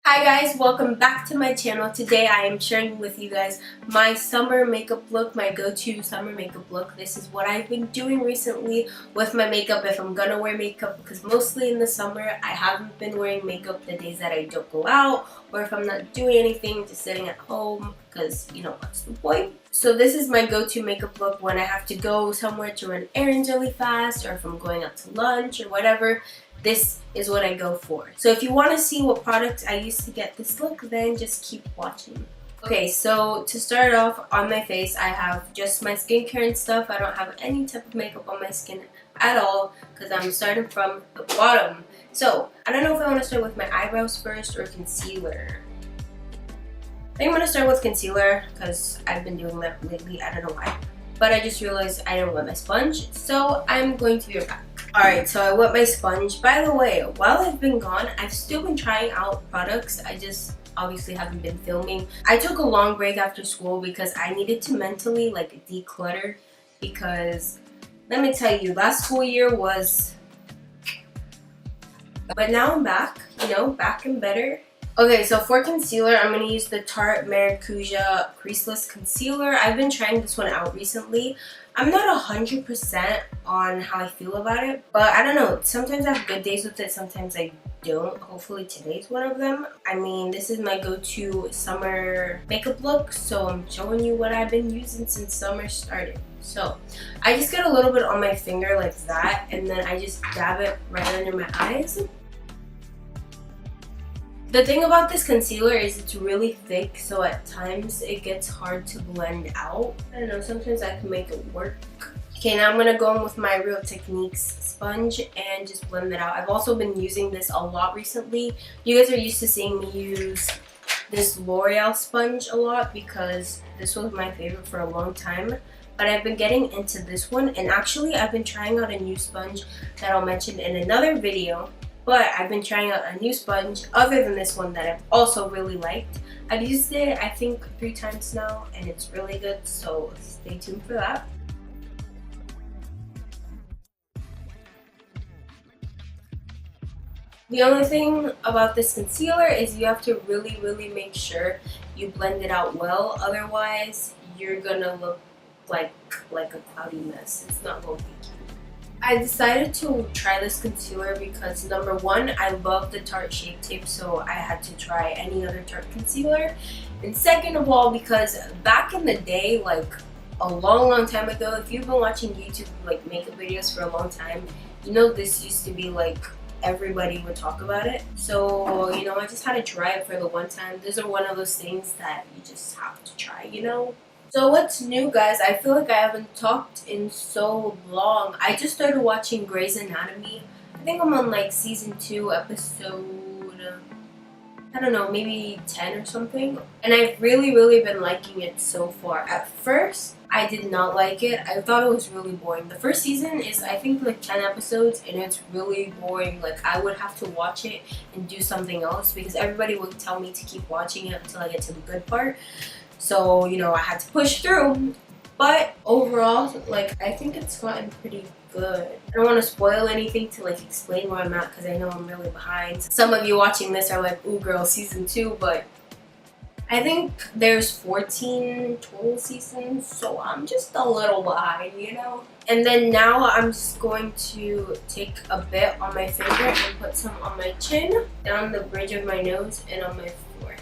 Hi guys, welcome back to my channel. Today I am sharing with you guys my summer makeup look, my go-to summer makeup look. This is what I've been doing recently with my makeup if I'm gonna wear makeup, because mostly in the summer I haven't been wearing makeup the days that I don't go out, or if I'm not doing anything, just sitting at home, because you know what's the point. So this is my go-to makeup look when I have to go somewhere to run errands really fast, or if I'm going out to lunch or whatever. This is what I go for. So if you want to see what products I use to get this look, then just keep watching. Okay, so to start off, on my face I have just my skincare and stuff. I don't have any type of makeup on my skin at all because I'm starting from the bottom. So I don't know if I want to start with my eyebrows first or concealer. I think I'm going to start with concealer because I've been doing that lately. I don't know why. But I just realized I didn't wet my sponge, so I'm going to be right back. Alright, so I wet my sponge. By the way, while I've been gone, I've still been trying out products. I just obviously haven't been filming. I took a long break after school because I needed to mentally declutter, because let me tell you, last school year was... But now I'm back, back and better. Okay, so for concealer, I'm going to use the Tarte Maracuja Creaseless Concealer. I've been trying this one out recently. I'm not 100% on how I feel about it, but I don't know. Sometimes I have good days with it, sometimes I don't. Hopefully today's one of them. I mean, this is my go-to summer makeup look, so I'm showing you what I've been using since summer started. So I just get a little bit on my finger like that, and then I just dab it right under my eyes. The thing about this concealer is it's really thick, so at times it gets hard to blend out. I don't know, sometimes I can make it work. Okay, now I'm going to go in with my Real Techniques sponge and just blend it out. I've also been using this a lot recently. You guys are used to seeing me use this L'Oreal sponge a lot because this was my favorite for a long time. But I've been getting into this one, and actually I've been trying out a new sponge that I'll mention in another video. But I've been trying out a new sponge other than this one that I've also really liked. I've used it, I think, 3 times now, and it's really good, so stay tuned for that. The only thing about this concealer is you have to really make sure you blend it out well. Otherwise, you're gonna look like a cloudy mess. It's not going to be cute. I decided to try this concealer because number one, I love the Tarte Shape Tape, so I had to try any other Tarte concealer. And second of all, because back in the day, like a long time ago, if you've been watching YouTube makeup videos for a long time, you know this used to be everybody would talk about it. So, I just had to try it for the one time. These are one of those things that you just have to try, So what's new, guys? I feel like I haven't talked in so long. I just started watching Grey's Anatomy. I think I'm on season 2, episode, I don't know, maybe 10 or something. And I've really been liking it so far. At first, I did not like it. I thought it was really boring. The first season is, I think, 10 episodes, and it's really boring. I would have to watch it and do something else because everybody would tell me to keep watching it until I get to the good part. So, I had to push through. But overall, I think it's gotten pretty good. I don't want to spoil anything to explain where I'm at because I know I'm really behind. Some of you watching this are like, ooh girl, season 2, but I think there's 14 total seasons, so I'm just a little behind, And then now I'm just going to take a bit on my finger and put some on my chin, down the bridge of my nose, and on my forehead.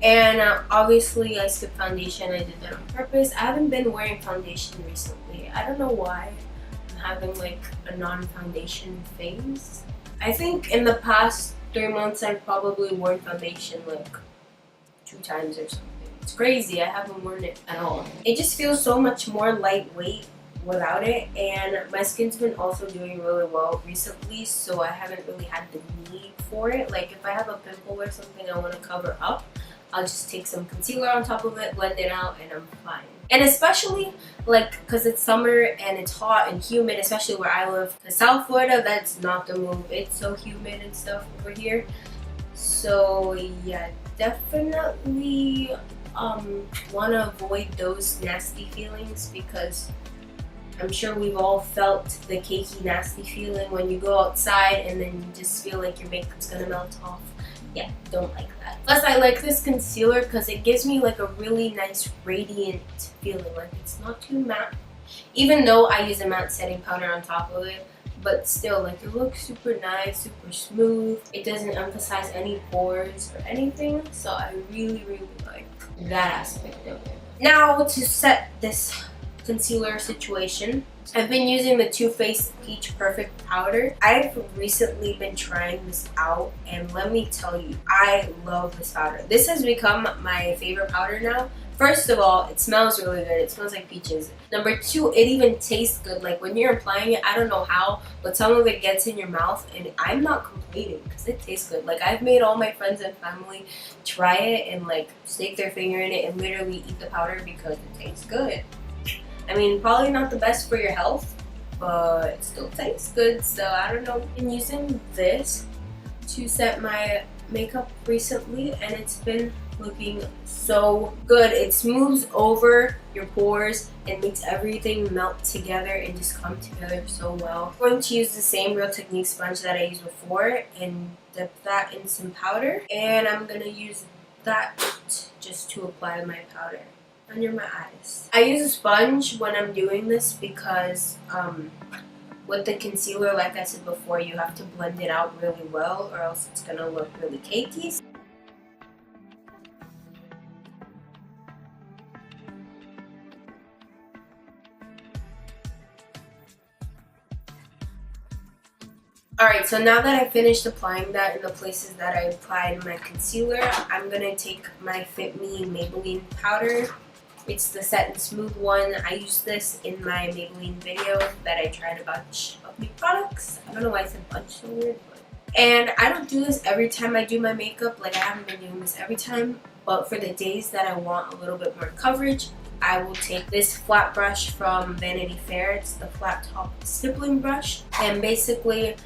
And obviously I skipped foundation. I did that on purpose. I haven't been wearing foundation recently. I don't know why I'm having a non-foundation phase. I think in the past 3 months I've probably worn foundation 2 times or something. It's crazy. I haven't worn it at all. It just feels so much more lightweight without it, and my skin's been also doing really well recently, so I haven't really had the need for it. If I have a pimple or something I want to cover up, I'll just take some concealer on top of it, blend it out, and I'm fine. And especially, because it's summer and it's hot and humid, especially where I live. In South Florida, that's not the move. It's so humid and stuff over here. So, yeah, definitely want to avoid those nasty feelings because I'm sure we've all felt the cakey, nasty feeling when you go outside and then you just feel like your makeup's gonna melt off. yeah, don't like that. Plus, I like this concealer because it gives me like a really nice radiant feeling. Like it's not too matte, even though I use a matte setting powder on top of it. But still, like it looks super nice, super smooth. It doesn't emphasize any pores or anything. So I really, really like that aspect of it. Now to set this concealer situation, I've been using the Too Faced Peach Perfect Powder. I've recently been trying this out, and let me tell you, I love this powder. This has become my favorite powder now. First of all, it smells really good. It smells like peaches. Number two, it even tastes good. Like when you're applying it, I don't know how, but some of it gets in your mouth, and I'm not complaining because it tastes good. Like I've made all my friends and family try it and like stick their finger in it and literally eat the powder because it tastes good. I mean, probably not the best for your health, but it still tastes good. So I don't know. I've been using this to set my makeup recently, and it's been looking so good. It smooths over your pores and makes everything melt together and just come together so well. I'm going to use the same Real Technique sponge that I used before and dip that in some powder, and I'm gonna use that just to apply my powder under my eyes. I use a sponge when I'm doing this because with the concealer, like I said before, you have to blend it out really well or else it's gonna look really cakey. Alright, so now that I finished applying that in the places that I applied my concealer, I'm gonna take my Fit Me Maybelline powder. It's the Set and Smooth one. I used this in my Maybelline video that I tried a bunch of new products. I don't know why I said bunch so weird, but. And I don't do this every time I do my makeup. Like I haven't been doing this every time, but for the days that I want a little bit more coverage, I will take this flat brush from Vanity Fair. It's the flat top stippling brush, and basically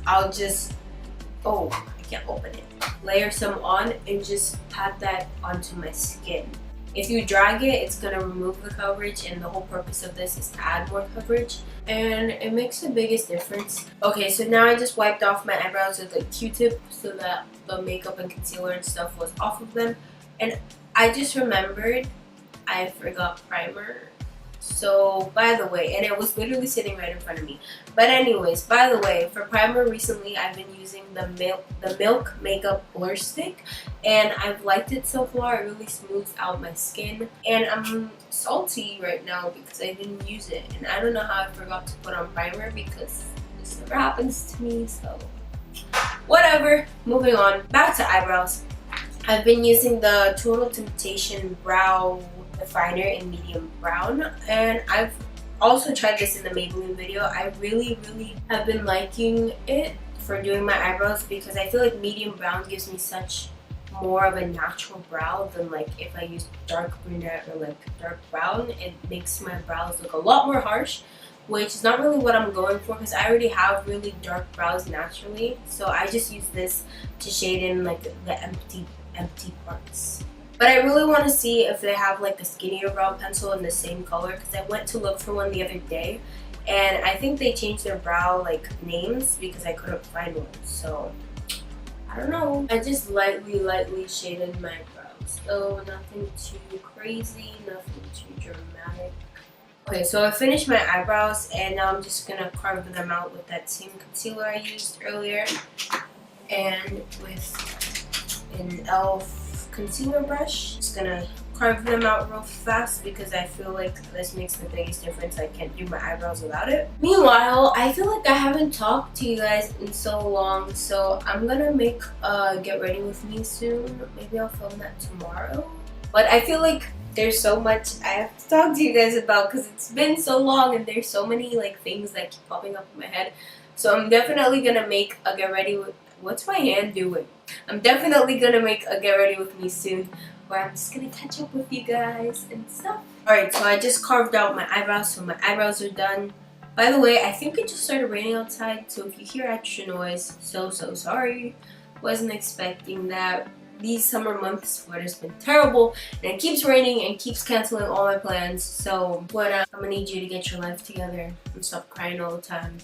I'll just, oh, I can't open it. Layer some on and just pat that onto my skin. If you drag it, it's gonna remove the coverage, and the whole purpose of this is to add more coverage, and it makes the biggest difference. Okay, so now I just wiped off my eyebrows with a Q-tip so that the makeup and concealer and stuff was off of them, and I just remembered I forgot primer. So, by the way, and it was literally sitting right in front of me. But anyways, by the way, for primer recently, I've been using the Milk Makeup Blur Stick, and I've liked it so far. It really smooths out my skin, and I'm salty right now because I didn't use it, and I don't know how I forgot to put on primer because this never happens to me. So, whatever. Moving on, back to eyebrows. I've been using the Total Temptation Brow Definer in medium brown, and I've also tried this in the Maybelline video. I really have been liking it for doing my eyebrows because I feel like medium brown gives me such more of a natural brow than like if I use dark brunette or like dark brown. It makes my brows look a lot more harsh, which is not really what I'm going for because I already have really dark brows naturally. So I just use this to shade in like the empty parts. But I really want to see if they have like a skinnier brow pencil in the same color because I went to look for one the other day, and I think they changed their brow like names because I couldn't find one. So I don't know. I just lightly shaded my brows. So nothing too crazy, nothing too dramatic. Okay, so I finished my eyebrows, and now I'm just gonna carve them out with that same concealer I used earlier and with an e.l.f. concealer brush. Just gonna carve them out real fast because I feel like this makes the biggest difference. I can't do my eyebrows without it. Meanwhile, I feel like I haven't talked to you guys in so long, so I'm gonna make get ready with me soon. Maybe I'll film that tomorrow. But I feel like there's so much I have to talk to you guys about because it's been so long and there's so many like things that keep popping up in my head. So I'm definitely gonna make a get ready with. What's my hand doing? I'm definitely gonna make a get ready with me soon where I'm just gonna catch up with you guys and stuff. Alright, so I just carved out my eyebrows, so my eyebrows are done. By the way, I think it just started raining outside, so if you hear extra noise, so sorry. Wasn't expecting that. These summer months, Florida's been terrible, and it keeps raining and keeps canceling all my plans. So, I'm gonna need you to get your life together and stop crying all the time.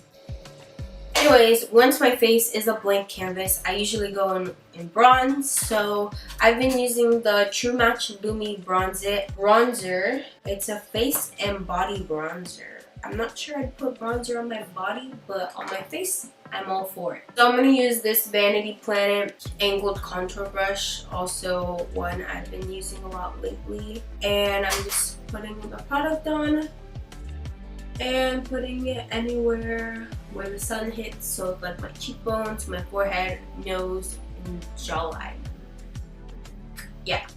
Anyways, once my face is a blank canvas, I usually go in bronze. So I've been using the True Match Lumi Bronzer. It's a face and body bronzer. I'm not sure I'd put bronzer on my body, but on my face, I'm all for it. So I'm going to use this Vanity Planet angled contour brush, also one I've been using a lot lately. And I'm just putting the product on and putting it anywhere where the sun hits, so like my cheekbones, my forehead, nose, and jawline. Yeah.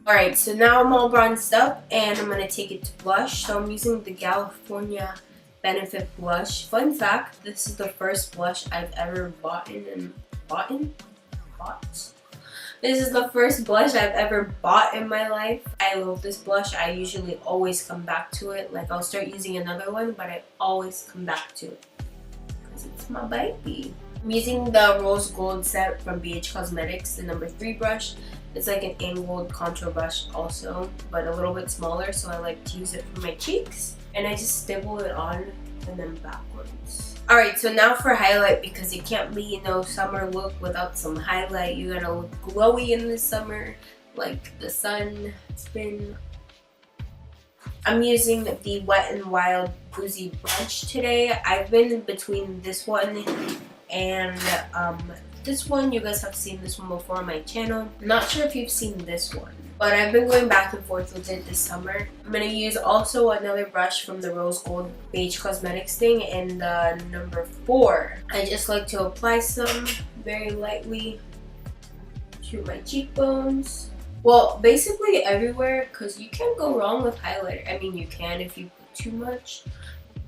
Alright, so now I'm all bronzed up and I'm going to take it to blush. So I'm using the California Benefit blush. Fun fact, this is the first blush I've ever bought. This is the first blush I've ever bought in my life. I love this blush. I usually always come back to it. Like, I'll start using another one, but I always come back to it because it's my baby. I'm using the Rose Gold set from BH Cosmetics, the number 3 brush. It's like an angled contour brush also, but a little bit smaller, so I like to use it for my cheeks. And I just stipple it on and then backwards. Alright, so now for highlight, because it can't be, you know, summer look without some highlight. You gotta look glowy in the summer, like the sun. I'm using the Wet n Wild Boozy Brunch today. I've been between this one and this one. You guys have seen this one before on my channel. I'm not sure if you've seen this one, but I've been going back and forth with it this summer. I'm going to use also another brush from the Rose Gold BH Cosmetics thing in the number 4. I just like to apply some very lightly to my cheekbones. Well, basically everywhere, because you can't go wrong with highlighter. I mean, you can if you put too much,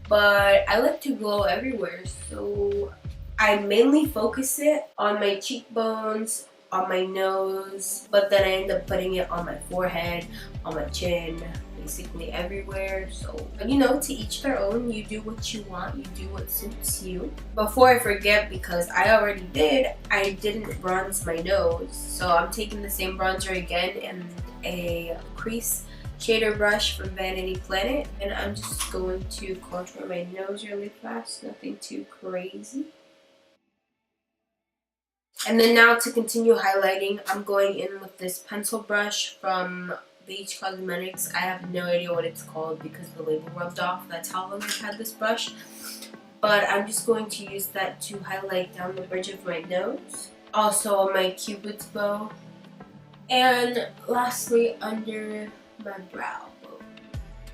but I like to glow everywhere, so I mainly focus it on my cheekbones, on my nose, but then I end up putting it on my forehead, on my chin, basically everywhere. So, you know, to each their own. You do what you want, you do what suits you. Before I forget, because I already did, I didn't bronze my nose. So I'm taking the same bronzer again and a crease shader brush from Vanity Planet, and I'm just going to contour my nose really fast, nothing too crazy. And then now to continue highlighting, I'm going in with this pencil brush from BH Cosmetics. I have no idea what it's called because the label rubbed off. That's how long I've had this brush. But I'm just going to use that to highlight down the bridge of my nose. Also on my cupid's bow. And lastly, under my brow.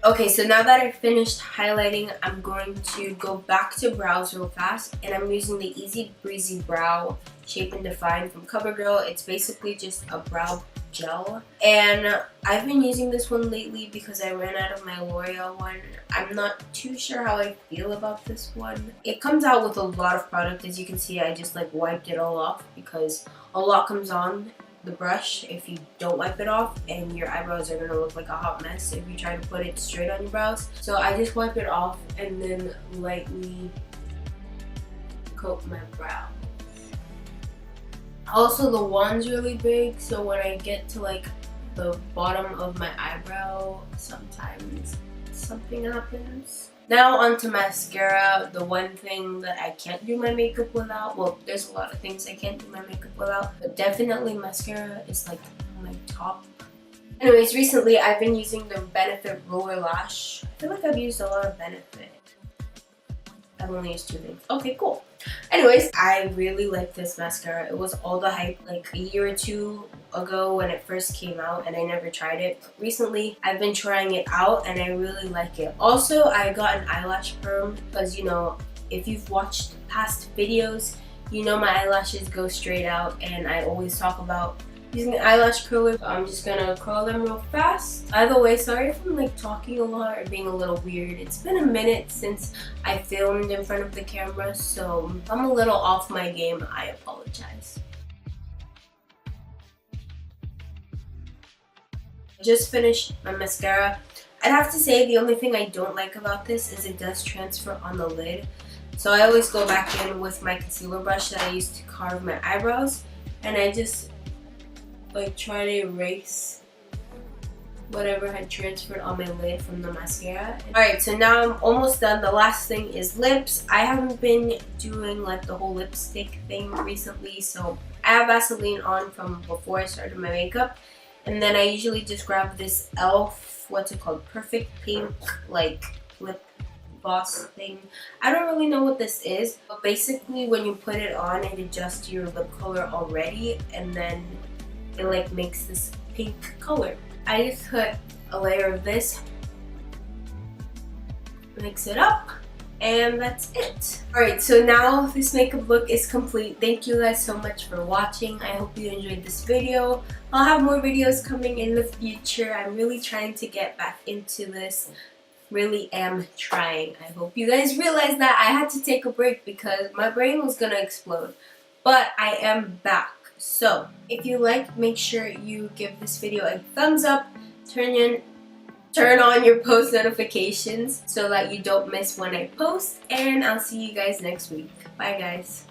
Okay, so now that I've finished highlighting, I'm going to go back to brows real fast, and I'm using the Easy Breezy Brow Shape and Define from CoverGirl. It's basically just a brow gel, and I've been using this one lately because I ran out of my L'Oreal one. I'm not too sure how I feel about this one. It comes out with a lot of product. As you can see, I just like wiped it all off because a lot comes on the brush if you don't wipe it off, and your eyebrows are gonna look like a hot mess if you try to put it straight on your brows. So I just wipe it off and then lightly coat my brow. Also, the wand's really big, so when I get to like the bottom of my eyebrow, sometimes something happens. Now onto mascara, the one thing that I can't do my makeup without. Well, there's a lot of things I can't do my makeup without, but definitely mascara is like my top. Anyways, recently I've been using the Benefit Roller Lash. I feel like I've used a lot of Benefit. I've only used 2 things. Okay, cool. Anyways, I really like this mascara. It was all the hype like a year or 2 ago when it first came out, and I never tried it. But recently, I've been trying it out and I really like it. Also, I got an eyelash perm because, you know, if you've watched past videos, you know my eyelashes go straight out, and I always talk about using an eyelash curler. I'm just gonna curl them real fast. By the way, sorry if I'm like talking a lot or being a little weird. It's been a minute since I filmed in front of the camera, so if I'm a little off my game, I apologize. Just finished my mascara. I'd have to say the only thing I don't like about this is it does transfer on the lid. So I always go back in with my concealer brush that I used to carve my eyebrows, and I just like try to erase whatever had transferred on my lid from the mascara. Alright, so now I'm almost done. The last thing is lips. I haven't been doing like the whole lipstick thing recently, so I have Vaseline on from before I started my makeup. And then I usually just grab this e.l.f. what's it called? Perfect Pink like lip gloss thing. I don't really know what this is, but basically when you put it on, it adjusts your lip color already, and then it like makes this pink color. I just put a layer of this, mix it up, and that's it. Alright, so now this makeup look is complete. Thank you guys so much for watching. I hope you enjoyed this video. I'll have more videos coming in the future. I'm really trying to get back into this. Really am trying. I hope you guys realize that I had to take a break because my brain was gonna explode. But I am back. So if you like, make sure you give this video a thumbs up, turn on your post notifications so that you don't miss when I post, and I'll see you guys next week. Bye guys.